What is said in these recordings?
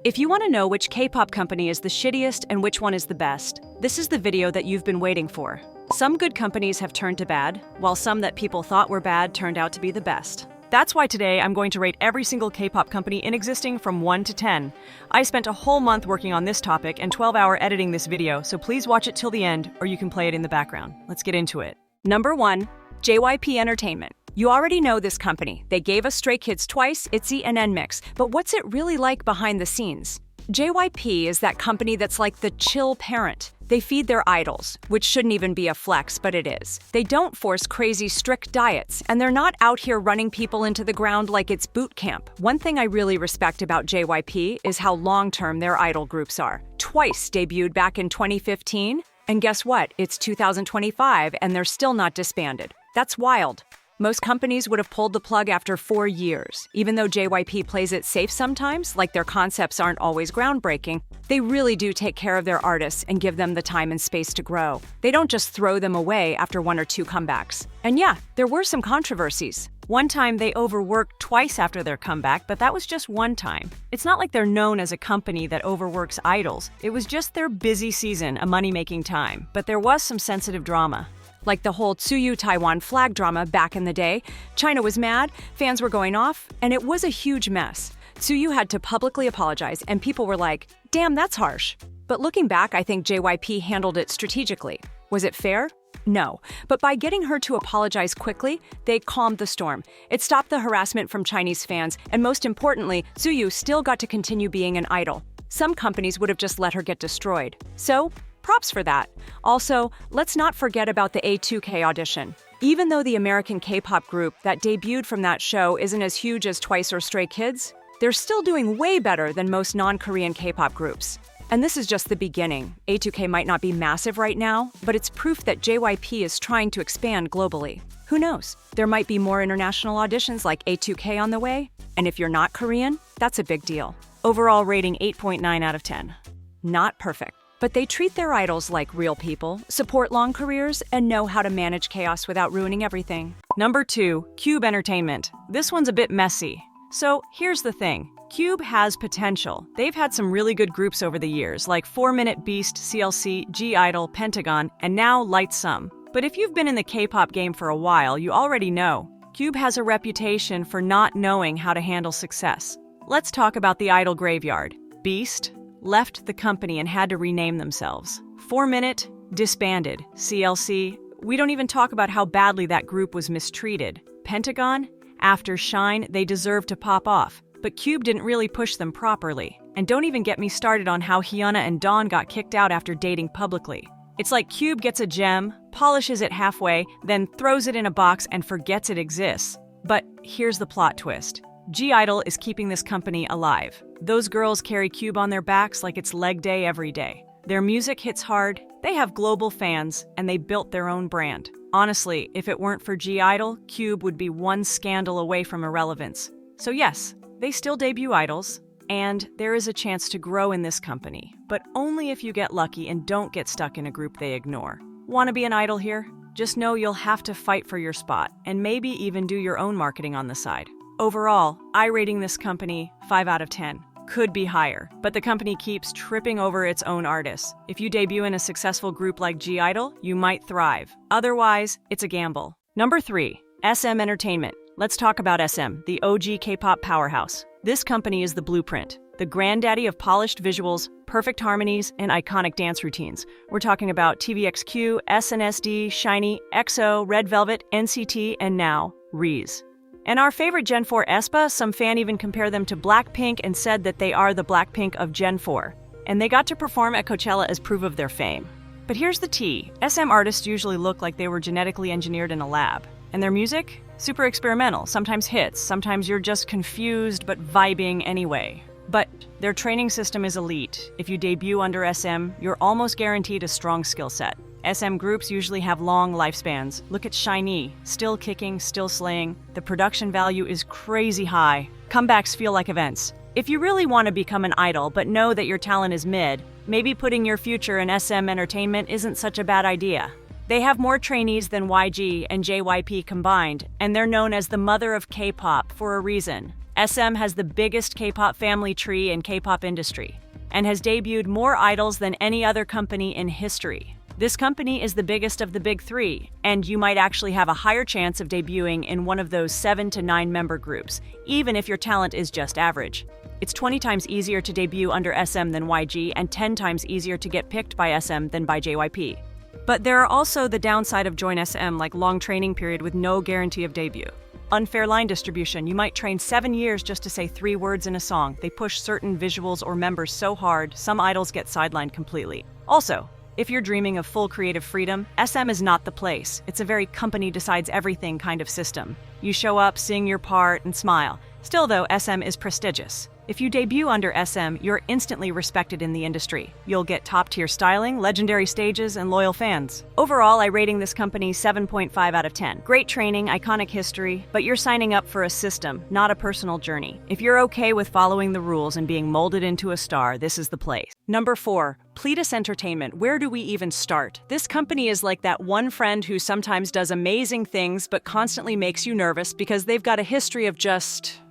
If you want to know which K-pop company is the shittiest and which one is the best, this is the video that you've been waiting for. Some good companies have turned to bad, while some that people thought were bad turned out to be the best. That's why today I'm going to rate every single K-pop company in existing from 1 to 10. I spent a whole month working on this topic and 12 hours editing this video, so please watch it till the end or you can play it in the background. Let's get into it. Number 1. JYP Entertainment. You already know this company. They gave us Stray Kids twice, ITZY and NMIXX, but what's it really like behind the scenes? JYP is that company that's like the chill parent. They feed their idols, which shouldn't even be a flex, but it is. They don't force crazy strict diets, and they're not out here running people into the ground like it's boot camp. One thing I really respect about JYP is how long-term their idol groups are. Twice debuted back in 2015, and guess what? It's 2025, and they're still not disbanded. That's wild. Most companies would have pulled the plug after 4 years. Even though JYP plays it safe sometimes, like their concepts aren't always groundbreaking, they really do take care of their artists and give them the time and space to grow. They don't just throw them away after 1 or 2 comebacks. And yeah, there were some controversies. One time they overworked twice after their comeback, but that was just one time. It's not like they're known as a company that overworks idols. It was just their busy season, a money-making time. But there was some sensitive drama. Like the whole Tsuyu Taiwan flag drama back in the day. China was mad, fans were going off, and it was a huge mess. Tsuyu had to publicly apologize, and people were like, damn, that's harsh. But looking back, I think JYP handled it strategically. Was it fair? No. But by getting her to apologize quickly, they calmed the storm. It stopped the harassment from Chinese fans, and most importantly, Tsuyu still got to continue being an idol. Some companies would have just let her get destroyed. So, props for that. Also, let's not forget about the A2K audition. Even though the American K-pop group that debuted from that show isn't as huge as Twice or Stray Kids, they're still doing way better than most non-Korean K-pop groups. And this is just the beginning. A2K might not be massive right now, but it's proof that JYP is trying to expand globally. Who knows? There might be more international auditions like A2K on the way, and if you're not Korean, that's a big deal. Overall rating 8.9 out of 10. Not perfect. But they treat their idols like real people, support long careers, and know how to manage chaos without ruining everything. Number 2, KOZ Entertainment. This one's a bit messy. So here's the thing. KOZ has potential. They've had some really good groups over the years, like 4-Minute Beast, CLC, G-Idol, Pentagon, and now Lightsum. But if you've been in the K-pop game for a while, you already know. KOZ has a reputation for not knowing how to handle success. Let's talk about the idol graveyard. Beast left the company and had to rename themselves. 4-Minute disbanded. CLC, we don't even talk about how badly that group was mistreated. Pentagon, after Shine, they deserved to pop off. But KOZ didn't really push them properly. And don't even get me started on how Hyuna and Dawn got kicked out after dating publicly. It's like KOZ gets a gem, polishes it halfway, then throws it in a box and forgets it exists. But here's the plot twist. G-Idol is keeping this company alive. Those girls carry KOZ on their backs like it's leg day every day. Their music hits hard, they have global fans, and they built their own brand. Honestly, if it weren't for G-Idol, KOZ would be one scandal away from irrelevance. So yes, they still debut idols, and there is a chance to grow in this company, but only if you get lucky and don't get stuck in a group they ignore. Want to be an idol here? Just know you'll have to fight for your spot, and maybe even do your own marketing on the side. Overall, I rating this company 5 out of 10. Could be higher, but the company keeps tripping over its own artists. If you debut in a successful group like G-Idol, you might thrive. Otherwise, it's a gamble. Number 3, SM Entertainment. Let's talk about SM, the OG K-pop powerhouse. This company is the blueprint, the granddaddy of polished visuals, perfect harmonies, and iconic dance routines. We're talking about TVXQ, SNSD, SHINee, EXO, Red Velvet, NCT, and now, RIZ. And our favorite Gen 4 aespa, some fan even compared them to Blackpink and said that they are the Blackpink of Gen 4. And they got to perform at Coachella as proof of their fame. But here's the tea. SM artists usually look like they were genetically engineered in a lab. And their music? Super experimental, sometimes hits, sometimes you're just confused but vibing anyway. But their training system is elite. If you debut under SM, you're almost guaranteed a strong skill set. SM groups usually have long lifespans. Look at SHINee, still kicking, still slaying. The production value is crazy high. Comebacks feel like events. If you really want to become an idol but know that your talent is mid, maybe putting your future in SM Entertainment isn't such a bad idea. They have more trainees than YG and JYP combined, and they're known as the mother of K-pop for a reason. SM has the biggest K-pop family tree in K-pop industry and has debuted more idols than any other company in history. This company is the biggest of the big three, and you might actually have a higher chance of debuting in one of those 7 to 9 member groups, even if your talent is just average. It's 20 times easier to debut under SM than YG and 10 times easier to get picked by SM than by JYP. But there are also the downside of join SM, like long training period with no guarantee of debut. Unfair line distribution. You might train 7 years just to say 3 words in a song. They push certain visuals or members so hard, some idols get sidelined completely. Also, if you're dreaming of full creative freedom, SM is not the place. It's a very company decides everything kind of system. You show up, sing your part, and smile. Still though, SM is prestigious. If you debut under SM, you're instantly respected in the industry. You'll get top-tier styling, legendary stages, and loyal fans. Overall, I'm rating this company 7.5 out of 10. Great training, iconic history, but you're signing up for a system, not a personal journey. If you're okay with following the rules and being molded into a star, this is the place. Number 4. Pledis Entertainment. Where do we even start? This company is like that one friend who sometimes does amazing things but constantly makes you nervous because they've got a history of just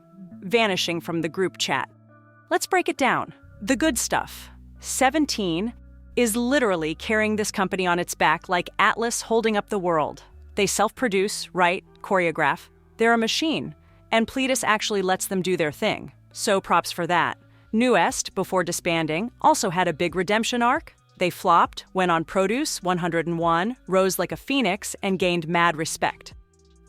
vanishing from the group chat. Let's break it down. The good stuff. 17 is literally carrying this company on its back like Atlas holding up the world. They self-produce, write, choreograph. They're a machine, and Pledis actually lets them do their thing. So props for that. Newest, before disbanding, also had a big redemption arc. They flopped, went on Produce 101, rose like a phoenix, and gained mad respect.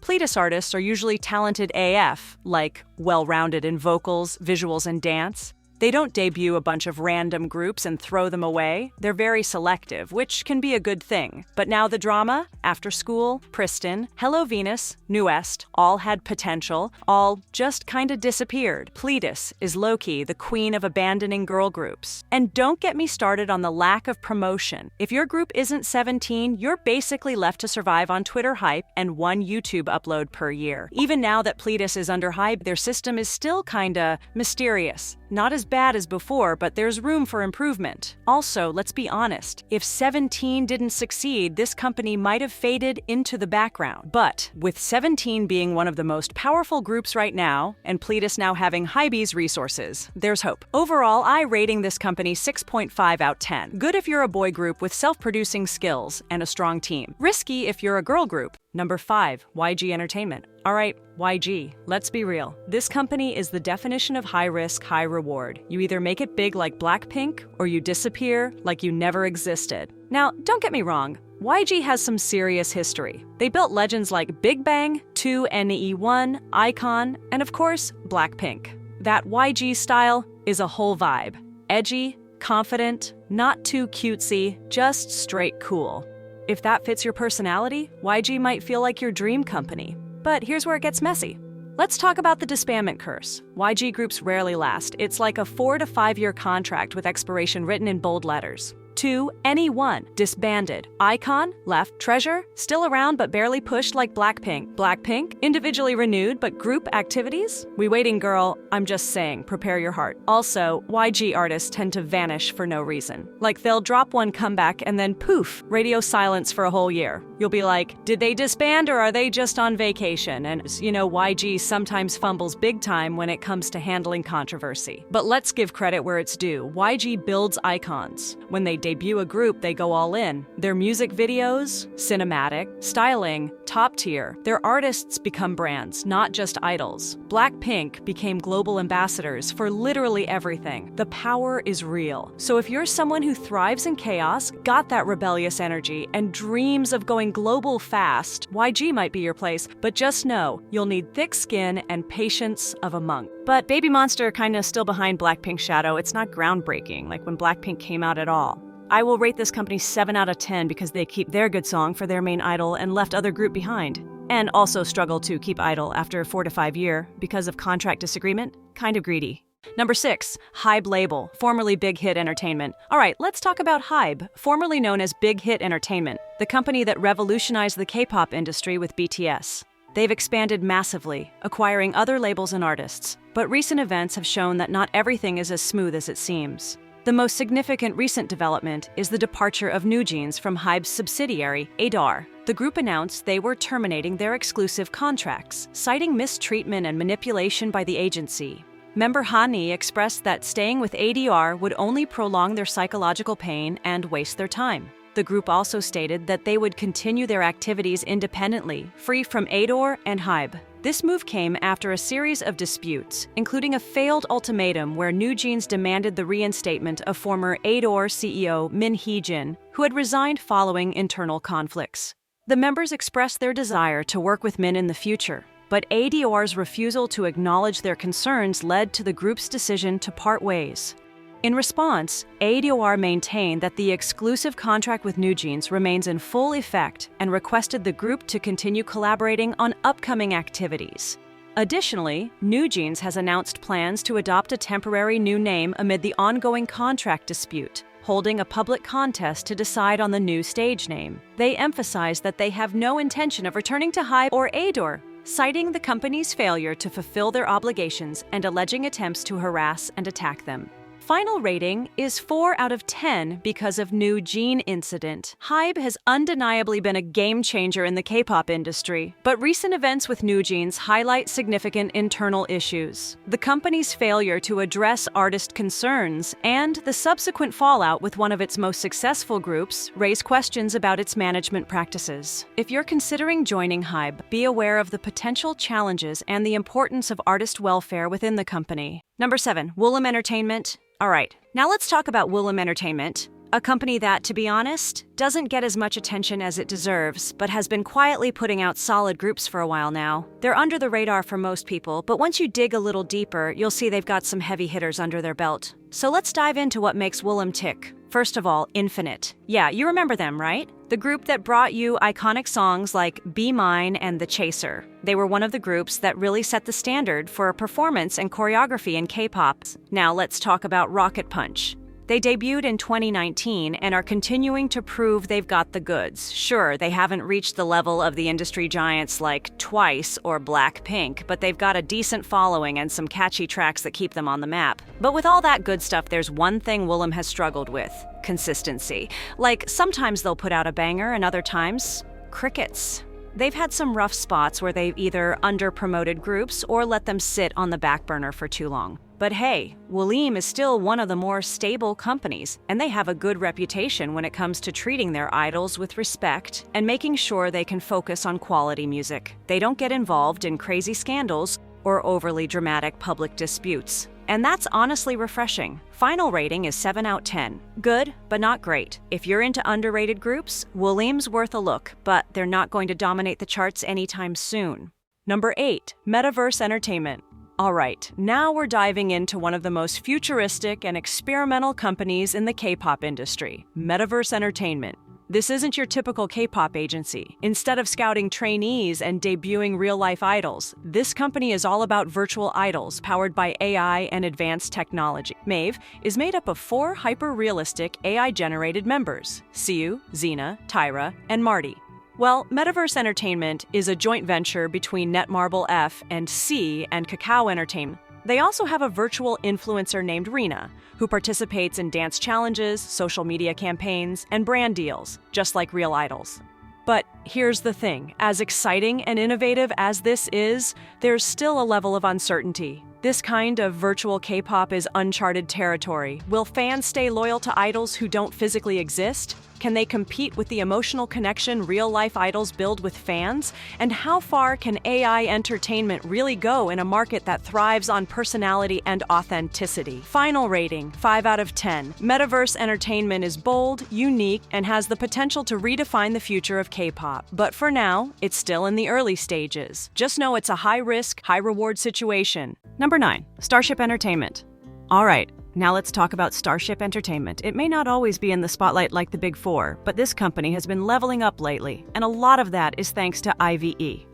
Pledis artists are usually talented AF, like well-rounded in vocals, visuals, and dance. They don't debut a bunch of random groups and throw them away. They're very selective, which can be a good thing. But now the drama, After School, Pristin, Hello Venus, Newest, all had potential, all just kinda disappeared. Pledis is low-key the queen of abandoning girl groups. And don't get me started on the lack of promotion. If your group isn't 17, you're basically left to survive on Twitter hype and 1 YouTube upload per year. Even now that Pledis is under HYBE, their system is still kinda mysterious. Not as bad as before, but there's room for improvement. Also, let's be honest, if 17 didn't succeed, this company might have faded into the background. But with 17 being one of the most powerful groups right now, and Pledis now having HYBE's resources, there's hope. Overall, I'm rating this company 6.5 out of 10. Good if you're a boy group with self-producing skills and a strong team. Risky if you're a girl group. Number 5, YG Entertainment. Alright, YG, let's be real. This company is the definition of high risk, high reward. You either make it big like Blackpink, or you disappear like you never existed. Now, don't get me wrong, YG has some serious history. They built legends like Big Bang, 2NE1, iKON, and of course, Blackpink. That YG style is a whole vibe. Edgy, confident, not too cutesy, just straight cool. If that fits your personality, YG might feel like your dream company. But here's where it gets messy. Let's talk about the disbandment curse. YG groups rarely last. It's like a 4 to 5 year contract with expiration written in bold letters. 2NE1, disbanded. iKON, left. Treasure, still around but barely pushed like Blackpink. Blackpink, individually renewed but group activities? We waiting, girl. I'm just saying, prepare your heart. Also, YG artists tend to vanish for no reason. Like they'll drop one comeback and then poof, radio silence for a whole year. You'll be like, did they disband or are they just on vacation? And you know, YG sometimes fumbles big time when it comes to handling controversy. But let's give credit where it's due. YG builds icons. When they debut a group, they go all in. Their music videos, cinematic, styling, top tier. Their artists become brands, not just idols. Blackpink became global ambassadors for literally everything. The power is real. So if you're someone who thrives in chaos, got that rebellious energy, and dreams of going global fast, YG might be your place, but just know you'll need thick skin and patience of a monk. But Baby Monster kinda still behind Blackpink's shadow. It's not groundbreaking like when Blackpink came out at all. I will rate this company 7 out of 10 because they keep their good song for their main idol and left other group behind. And also struggle to keep idol after 4 to 5 years because of contract disagreement. Kind of greedy. Number 6, HYBE Label, formerly Big Hit Entertainment. Alright, let's talk about HYBE, formerly known as Big Hit Entertainment, the company that revolutionized the K-pop industry with BTS. They've expanded massively, acquiring other labels and artists, but recent events have shown that not everything is as smooth as it seems. The most significant recent development is the departure of NewJeans from HYBE's subsidiary, ATTRAKT. The group announced they were terminating their exclusive contracts, citing mistreatment and manipulation by the agency. Member HYBE expressed that staying with ATTRAKT would only prolong their psychological pain and waste their time. The group also stated that they would continue their activities independently, free from ATTRAKT and HYBE. This move came after a series of disputes, including a failed ultimatum where NewJeans demanded the reinstatement of former ATTRAKT CEO Min Hee-jin, who had resigned following internal conflicts. The members expressed their desire to work with Min in the future, but ATTRAKT's refusal to acknowledge their concerns led to the group's decision to part ways. In response, ATTRAKT maintained that the exclusive contract with NewJeans remains in full effect and requested the group to continue collaborating on upcoming activities. Additionally, NewJeans has announced plans to adopt a temporary new name amid the ongoing contract dispute, holding a public contest to decide on the new stage name. They emphasized that they have no intention of returning to HYBE or ATTRAKT, citing the company's failure to fulfill their obligations and alleging attempts to harass and attack them. Final rating is 4 out of 10 because of new Jean incident. HYBE has undeniably been a game changer in the K-pop industry, but recent events with NewJeans highlight significant internal issues. The company's failure to address artist concerns and the subsequent fallout with one of its most successful groups raise questions about its management practices. If you're considering joining HYBE, be aware of the potential challenges and the importance of artist welfare within the company. Number 7, Woollim Entertainment. All right, now let's talk about Woollim Entertainment, a company that, to be honest, doesn't get as much attention as it deserves, but has been quietly putting out solid groups for a while now. They're under the radar for most people, but once you dig a little deeper, you'll see they've got some heavy hitters under their belt. So let's dive into what makes Woollim tick. First of all, Infinite. Yeah, you remember them, right? The group that brought you iconic songs like Be Mine and The Chaser. They were one of the groups that really set the standard for performance and choreography in K-pop. Now let's talk about Rocket Punch. They debuted in 2019 and are continuing to prove they've got the goods. Sure, they haven't reached the level of the industry giants like Twice or Blackpink, but they've got a decent following and some catchy tracks that keep them on the map. But with all that good stuff, there's one thing Woollim has struggled with: consistency. Like, sometimes they'll put out a banger and other times, crickets. They've had some rough spots where they've either under-promoted groups or let them sit on the back burner for too long. But hey, Woollim is still one of the more stable companies, and they have a good reputation when it comes to treating their idols with respect and making sure they can focus on quality music. They don't get involved in crazy scandals or overly dramatic public disputes. And that's honestly refreshing. Final rating is 7 out of 10. Good, but not great. If you're into underrated groups, Woollim's worth a look, but they're not going to dominate the charts anytime soon. Number 8, Metaverse Entertainment. All right, now we're diving into one of the most futuristic and experimental companies in the K-pop industry, Metaverse Entertainment. This isn't your typical K-pop agency. Instead of scouting trainees and debuting real-life idols, this company is all about virtual idols powered by AI and advanced technology. MAVE is made up of 4 hyper-realistic AI-generated members: Siu, Xena, Tyra, and Marty. Well, Metaverse Entertainment is a joint venture between Netmarble F and C and KOZ Entertainment. They also have a virtual influencer named Rena, who participates in dance challenges, social media campaigns, and brand deals, just like real idols. But here's the thing, as exciting and innovative as this is, there's still a level of uncertainty. This kind of virtual K-pop is uncharted territory. Will fans stay loyal to idols who don't physically exist? Can they compete with the emotional connection real-life idols build with fans? And how far can AI entertainment really go in a market that thrives on personality and authenticity? Final rating, 5 out of 10. Metaverse Entertainment is bold, unique, and has the potential to redefine the future of K-pop. But for now, it's still in the early stages. Just know it's a high-risk, high-reward situation. Number 9, Starship Entertainment. All right. Now let's talk about Starship Entertainment. It may not always be in the spotlight like the Big Four, but this company has been leveling up lately, and a lot of that is thanks to IVE.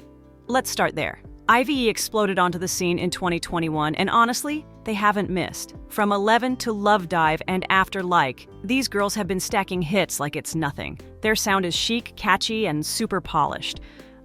Let's start there. IVE exploded onto the scene in 2021, and honestly, they haven't missed. From 11 to Love Dive and After Like, these girls have been stacking hits like it's nothing. Their sound is chic, catchy, and super polished.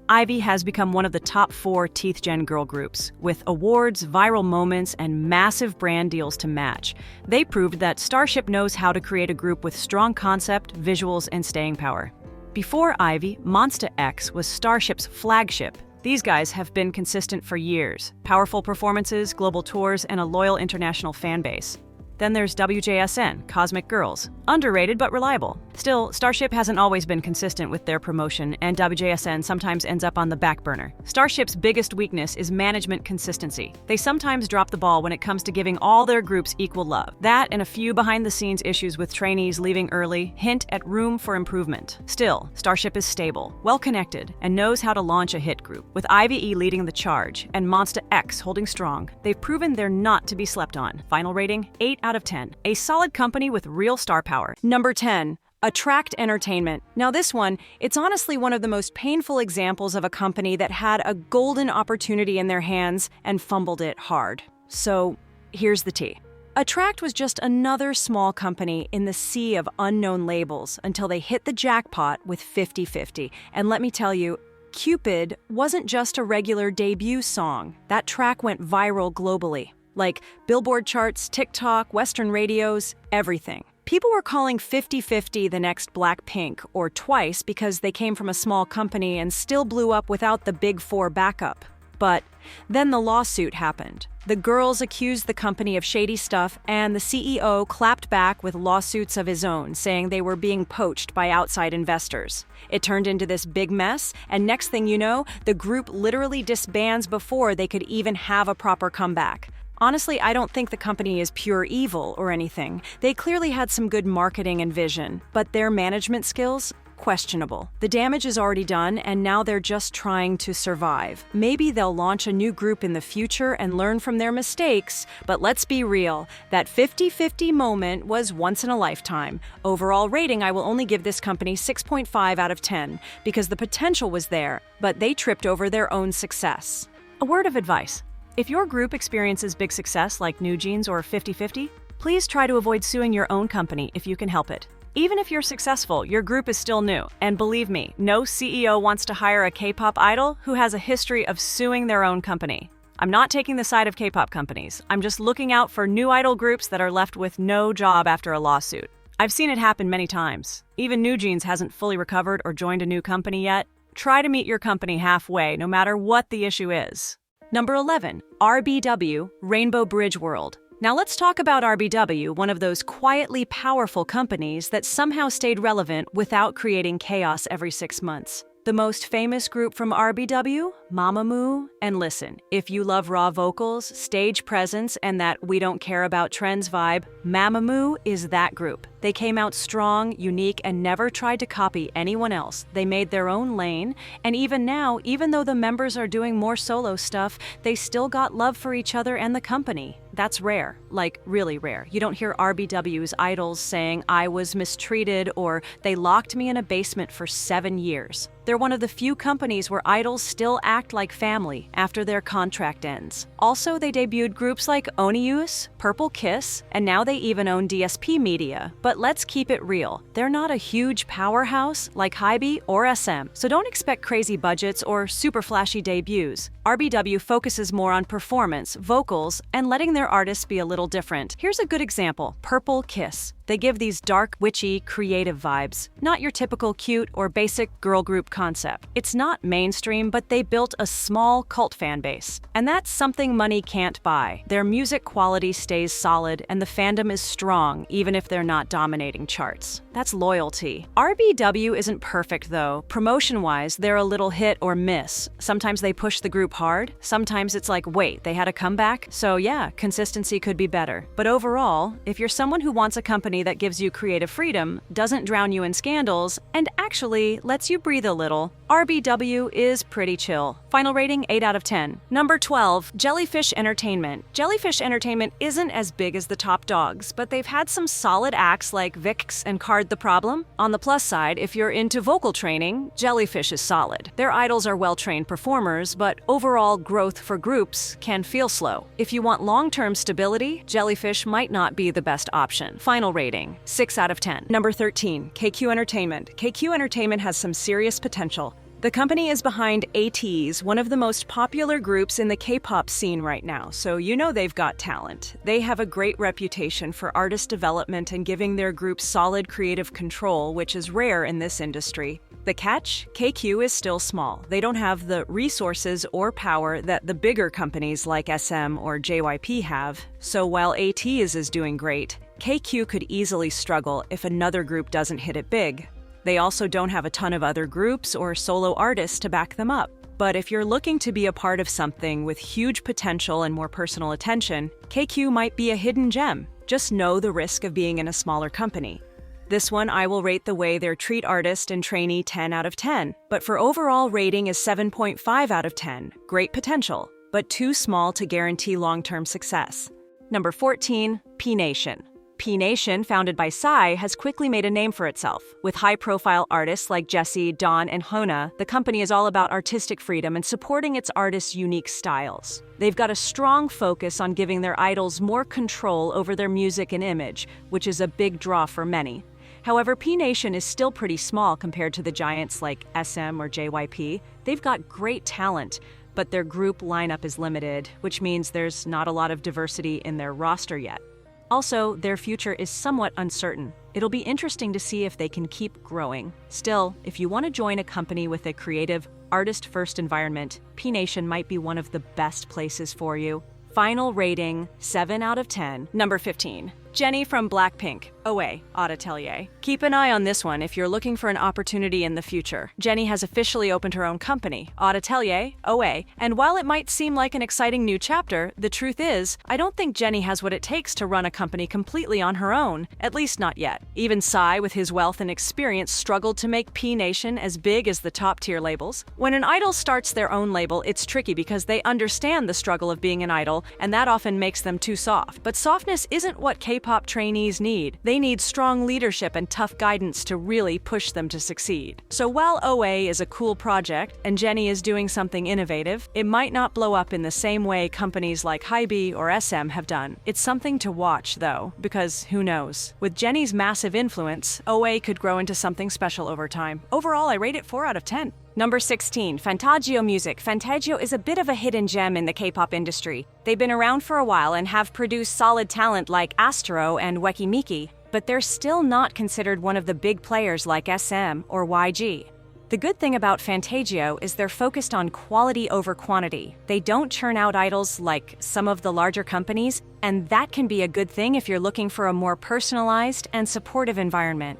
HYBE has become one of the top 4 teeth gen girl groups, with awards, viral moments, and massive brand deals to match. They proved that Starship knows how to create a group with strong concept, visuals, and staying power. Before HYBE, Monsta X was Starship's flagship. These guys have been consistent for years. Powerful performances, global tours, and a loyal international fan base. Then there's WJSN, Cosmic Girls. Underrated but reliable. Still, Starship hasn't always been consistent with their promotion, and WJSN sometimes ends up on the back burner. Starship's biggest weakness is management consistency. They sometimes drop the ball when it comes to giving all their groups equal love. That and a few behind-the-scenes issues with trainees leaving early hint at room for improvement. Still, Starship is stable, well-connected, and knows how to launch a hit group. With IVE leading the charge and Monsta X holding strong, they've proven they're not to be slept on. Final rating, 8 out of 10. A solid company with real star power. Number 10. ATTRAKT Entertainment. Now this one, it's honestly one of the most painful examples of a company that had a golden opportunity in their hands and fumbled it hard. So here's the tea. ATTRAKT was just another small company in the sea of unknown labels until they hit the jackpot with 50/50. And let me tell you, Cupid wasn't just a regular debut song. That track went viral globally. Like Billboard charts, TikTok, Western radios, everything. People were calling 50/50 the next Blackpink or Twice because they came from a small company and still blew up without the big 4 backup. But then the lawsuit happened. The girls accused the company of shady stuff, and the CEO clapped back with lawsuits of his own, saying they were being poached by outside investors. It turned into this big mess, and next thing you know, the group literally disbands before they could even have a proper comeback. Honestly, I don't think the company is pure evil or anything. They clearly had some good marketing and vision, but their management skills? Questionable. The damage is already done, and now they're just trying to survive. Maybe they'll launch a new group in the future and learn from their mistakes, but let's be real, that 50/50 moment was once in a lifetime. Overall rating, I will only give this company 6.5 out of 10, because the potential was there, but they tripped over their own success. A word of advice. If your group experiences big success like New Jeans or 50/50, please try to avoid suing your own company if you can help it. Even if you're successful, your group is still new. And believe me, no CEO wants to hire a K-pop idol who has a history of suing their own company. I'm not taking the side of K-pop companies. I'm just looking out for new idol groups that are left with no job after a lawsuit. I've seen it happen many times. Even New Jeans hasn't fully recovered or joined a new company yet. Try to meet your company halfway, no matter what the issue is. Number 11, RBW, Rainbow Bridge World. Now let's talk about RBW, one of those quietly powerful companies that somehow stayed relevant without creating chaos every 6 months. The most famous group from RBW? Mamamoo. And listen, if you love raw vocals, stage presence, and that we don't care about trends vibe, Mamamoo is that group. They came out strong, unique, and never tried to copy anyone else. They made their own lane, and even now, even though the members are doing more solo stuff, they still got love for each other and the company. That's rare, like really rare. You don't hear RBW's idols saying, "I was mistreated," or "They locked me in a basement for 7 years." They're one of the few companies where idols still act like family after their contract ends. Also, they debuted groups like ONIUS, Purple Kiss, and now they even own DSP Media. But let's keep it real. They're not a huge powerhouse like HYBE or SM, so don't expect crazy budgets or super flashy debuts. RBW focuses more on performance, vocals, and letting their artists be a little different. Here's a good example, Purple Kiss. They give these dark, witchy, creative vibes, not your typical cute or basic girl group concept. It's not mainstream, but they built a small cult fan base. And that's something money can't buy. Their music quality stays solid, and the fandom is strong, even if they're not dominating charts. That's loyalty. RBW isn't perfect, though. Promotion-wise, they're a little hit or miss. Sometimes they push the group hard. Sometimes it's like, wait, they had a comeback? So yeah, consistency could be better. But overall, if you're someone who wants a company that gives you creative freedom, doesn't drown you in scandals, and actually lets you breathe a little, RBW is pretty chill. Final rating, 8 out of 10. Number 12, Jellyfish Entertainment. Jellyfish Entertainment isn't as big as the top dogs, but they've had some solid acts like Vix and Card the Problem. On the plus side, if you're into vocal training, Jellyfish is solid. Their idols are well-trained performers, but overall growth for groups can feel slow. If you want long-term stability, Jellyfish might not be the best option. Final rating, 6 out of 10. Number 13, KQ Entertainment. KQ Entertainment has some serious potential. The company is behind ATTRAKT, one of the most popular groups in the K-pop scene right now, so you know they've got talent. They have a great reputation for artist development and giving their group solid creative control, which is rare in this industry. The catch? KQ is still small. They don't have the resources or power that the bigger companies like SM or JYP have. So while ATTRAKT is doing great, KQ could easily struggle if another group doesn't hit it big. They also don't have a ton of other groups or solo artists to back them up. But if you're looking to be a part of something with huge potential and more personal attention, KQ might be a hidden gem. Just know the risk of being in a smaller company. This one I will rate the way they treat artist and trainee 10 out of 10, but for overall rating is 7.5 out of 10. Great potential, but too small to guarantee long-term success. Number 14, P Nation. P Nation, founded by Psy, has quickly made a name for itself. With high-profile artists like Jessie, Dawn, and Hona, the company is all about artistic freedom and supporting its artists' unique styles. They've got a strong focus on giving their idols more control over their music and image, which is a big draw for many. However, P Nation is still pretty small compared to the giants like SM or JYP. They've got great talent, but their group lineup is limited, which means there's not a lot of diversity in their roster yet. Also, their future is somewhat uncertain. It'll be interesting to see if they can keep growing. Still, if you want to join a company with a creative, artist-first environment, P Nation might be one of the best places for you. Final rating, 7 out of 10. Number 15. Jennie from Blackpink, OA, Atelier. Keep an eye on this one if you're looking for an opportunity in the future. Jennie has officially opened her own company, Atelier, OA, and while it might seem like an exciting new chapter, the truth is, I don't think Jennie has what it takes to run a company completely on her own, at least not yet. Even Psy, with his wealth and experience, struggled to make P Nation as big as the top-tier labels. When an idol starts their own label, it's tricky because they understand the struggle of being an idol, and that often makes them too soft. But softness isn't what K-pop trainees need. They need strong leadership and tough guidance to really push them to succeed. So while OA is a cool project and Jennie is doing something innovative, it might not blow up in the same way companies like HYBE or SM have done. It's something to watch, though, because who knows? With Jennie's massive influence, OA could grow into something special over time. Overall, I rate it 4 out of 10. Number 16, Fantagio Music. Fantagio is a bit of a hidden gem in the K-pop industry. They've been around for a while and have produced solid talent like Astro and Weki Miki, but they're still not considered one of the big players like SM or YG. The good thing about Fantagio is they're focused on quality over quantity. They don't churn out idols like some of the larger companies, and that can be a good thing if you're looking for a more personalized and supportive environment.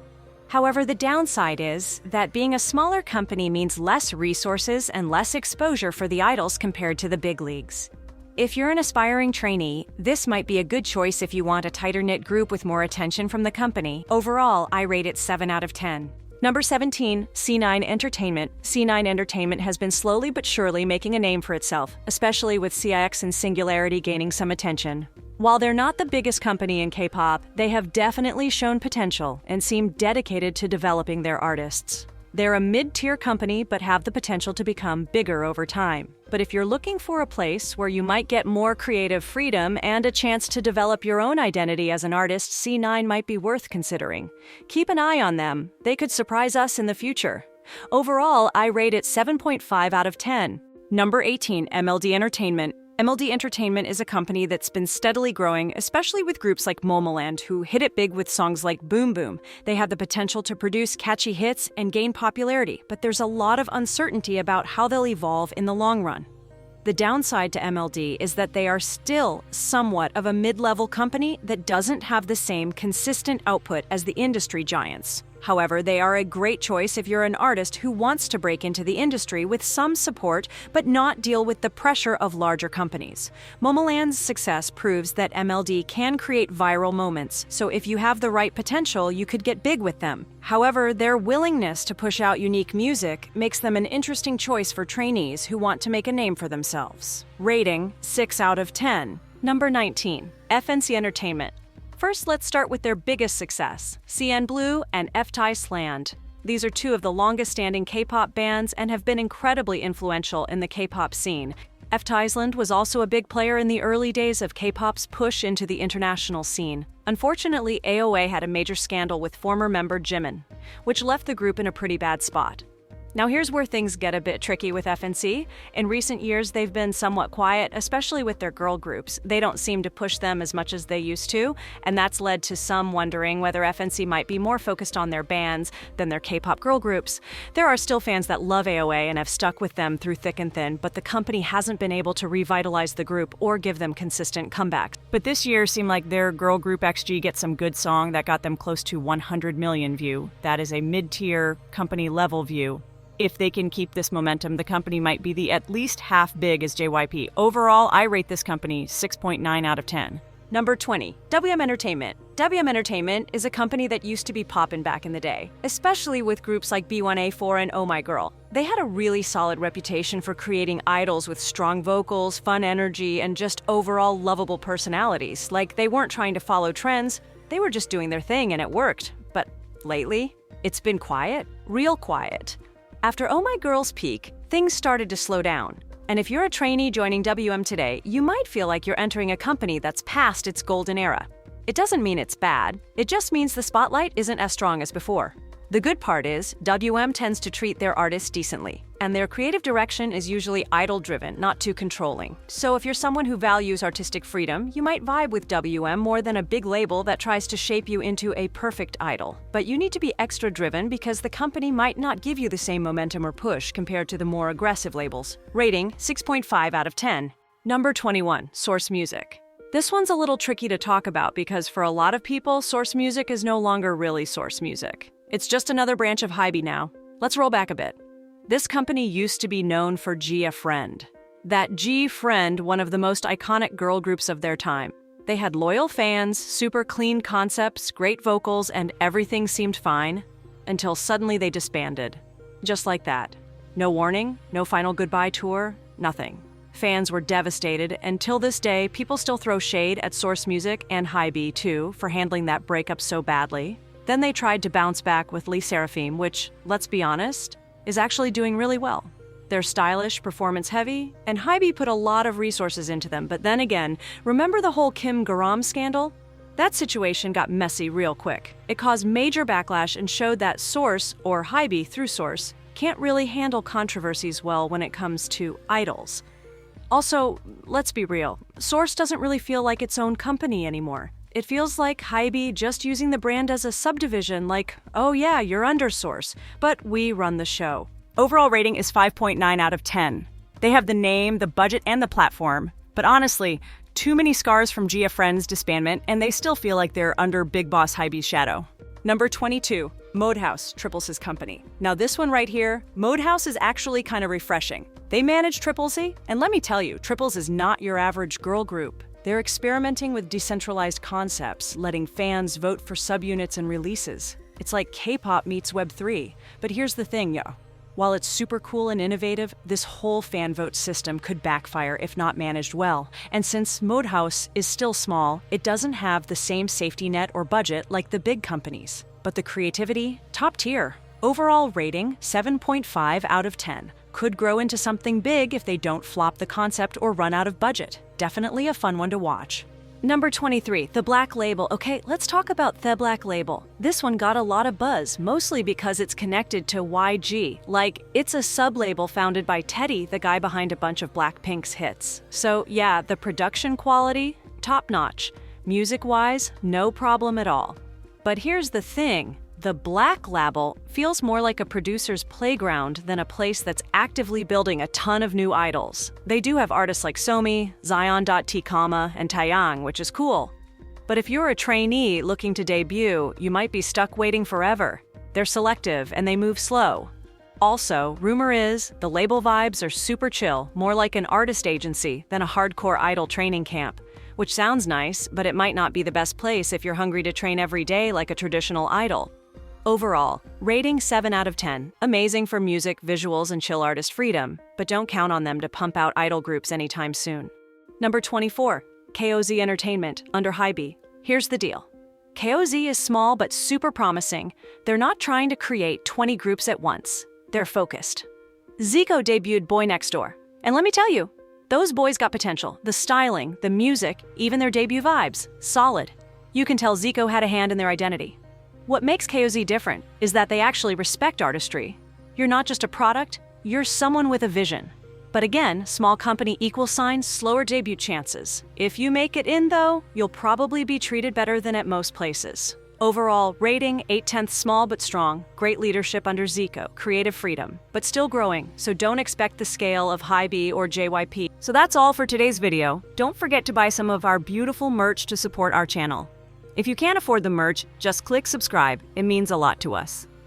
However, the downside is that being a smaller company means less resources and less exposure for the idols compared to the big leagues. If you're an aspiring trainee, this might be a good choice if you want a tighter-knit group with more attention from the company. Overall, I rate it 7 out of 10. Number 17, C9 Entertainment. C9 Entertainment has been slowly but surely making a name for itself, especially with CIX and Singularity gaining some attention. While they're not the biggest company in K-pop, they have definitely shown potential and seem dedicated to developing their artists. They're a mid-tier company but have the potential to become bigger over time. But if you're looking for a place where you might get more creative freedom and a chance to develop your own identity as an artist, C9 might be worth considering. Keep an eye on them. They could surprise us in the future. Overall, I rate it 7.5 out of 10. Number 18, MLD Entertainment. MLD Entertainment is a company that's been steadily growing, especially with groups like Momoland, who hit it big with songs like Boom Boom. They have the potential to produce catchy hits and gain popularity, but there's a lot of uncertainty about how they'll evolve in the long run. The downside to MLD is that they are still somewhat of a mid-level company that doesn't have the same consistent output as the industry giants. However, they are a great choice if you're an artist who wants to break into the industry with some support but not deal with the pressure of larger companies. Momoland's success proves that MLD can create viral moments, so if you have the right potential, you could get big with them. However, their willingness to push out unique music makes them an interesting choice for trainees who want to make a name for themselves. Rating, 6 out of 10. Number 19, FNC Entertainment. First, let's start with their biggest success, CN Blue and FTISLAND. These are two of the longest-standing K-pop bands and have been incredibly influential in the K-pop scene. FTISLAND was also a big player in the early days of K-pop's push into the international scene. Unfortunately, AOA had a major scandal with former member Jimin, which left the group in a pretty bad spot. Now here's where things get a bit tricky with FNC. In recent years, they've been somewhat quiet, especially with their girl groups. They don't seem to push them as much as they used to, and that's led to some wondering whether FNC might be more focused on their bands than their K-pop girl groups. There are still fans that love AOA and have stuck with them through thick and thin, but the company hasn't been able to revitalize the group or give them consistent comebacks. But this year seemed like their girl group XG gets some good song that got them close to 100 million view. That is a mid-tier company level view. If they can keep this momentum, the company might be the at least half big as JYP. Overall, I rate this company 6.9 out of 10. Number 20, WM Entertainment. WM Entertainment is a company that used to be poppin' back in the day, especially with groups like B1A4 and Oh My Girl. They had a really solid reputation for creating idols with strong vocals, fun energy, and just overall lovable personalities. Like, they weren't trying to follow trends, they were just doing their thing and it worked. But lately, it's been quiet, real quiet. After Oh My Girl's peak, things started to slow down. And if you're a trainee joining WM today, you might feel like you're entering a company that's past its golden era. It doesn't mean it's bad, it just means the spotlight isn't as strong as before. The good part is, WM tends to treat their artists decently, and their creative direction is usually idol-driven, not too controlling. So if you're someone who values artistic freedom, you might vibe with WM more than a big label that tries to shape you into a perfect idol. But you need to be extra driven because the company might not give you the same momentum or push compared to the more aggressive labels. Rating, 6.5 out of 10. Number 21, Source Music. This one's a little tricky to talk about because for a lot of people, Source Music is no longer really Source Music. It's just another branch of HYBE now. Let's roll back a bit. This company used to be known for G Friend. That G Friend, one of the most iconic girl groups of their time. They had loyal fans, super clean concepts, great vocals, and everything seemed fine, until suddenly they disbanded. Just like that. No warning, no final goodbye tour, nothing. Fans were devastated, and till this day, people still throw shade at Source Music and HYBE too for handling that breakup so badly. Then they tried to bounce back with Lee Seraphim, which, let's be honest, is actually doing really well. They're stylish, performance-heavy, and HYBE put a lot of resources into them. But then again, remember the whole Kim Garam scandal? That situation got messy real quick. It caused major backlash and showed that Source, or HYBE through Source, can't really handle controversies well when it comes to idols. Also, let's be real, Source doesn't really feel like its own company anymore. It feels like HYBE just using the brand as a subdivision, like, oh yeah, you're under Source, but we run the show. Overall rating is 5.9 out of 10. They have the name, the budget, and the platform, but honestly, too many scars from Gia Friends' disbandment, and they still feel like they're under Big Boss HYBE's shadow. Number 22, MODHAUS, Triples's company. Now this one right here, MODHAUS is actually kind of refreshing. They manage Triplesy, and let me tell you, Triples is not your average girl group. They're experimenting with decentralized concepts, letting fans vote for subunits and releases. It's like K-pop meets Web3. But here's the thing, yo. While it's super cool and innovative, this whole fan vote system could backfire if not managed well. And since MODHAUS is still small, it doesn't have the same safety net or budget like the big companies. But the creativity, top tier. Overall rating, 7.5 out of 10. Could grow into something big if they don't flop the concept or run out of budget. Definitely a fun one to watch. Number 23, THEBLACKLABEL. Okay, let's talk about THEBLACKLABEL. This one got a lot of buzz, mostly because it's connected to YG. Like, it's a sub-label founded by Teddy, the guy behind a bunch of Blackpink's hits. So yeah, the production quality, top-notch. Music-wise, no problem at all. But here's the thing. The Black Label feels more like a producer's playground than a place that's actively building a ton of new idols. They do have artists like Somi, Zion.T, and Taeyang, which is cool. But if you're a trainee looking to debut, you might be stuck waiting forever. They're selective and they move slow. Also, rumor is the label vibes are super chill, more like an artist agency than a hardcore idol training camp. Which sounds nice, but it might not be the best place if you're hungry to train every day like a traditional idol. Overall, rating 7 out of 10. Amazing for music, visuals, and chill artist freedom, but don't count on them to pump out idol groups anytime soon. Number 24, KOZ Entertainment, under HYBE. Here's the deal. KOZ is small but super promising. They're not trying to create 20 groups at once. They're focused. Zico debuted Boy Next Door. And let me tell you, those boys got potential. The styling, the music, even their debut vibes. Solid. You can tell Zico had a hand in their identity. What makes KOZ different is that they actually respect artistry. You're not just a product, you're someone with a vision. But again, small company equals slower debut chances. If you make it in though, you'll probably be treated better than at most places. Overall, rating 8/10 small but strong, great leadership under Zico, creative freedom, but still growing, so don't expect the scale of HYBE or JYP. So that's all for today's video. Don't forget to buy some of our beautiful merch to support our channel. If you can't afford the merch, just click subscribe, it means a lot to us.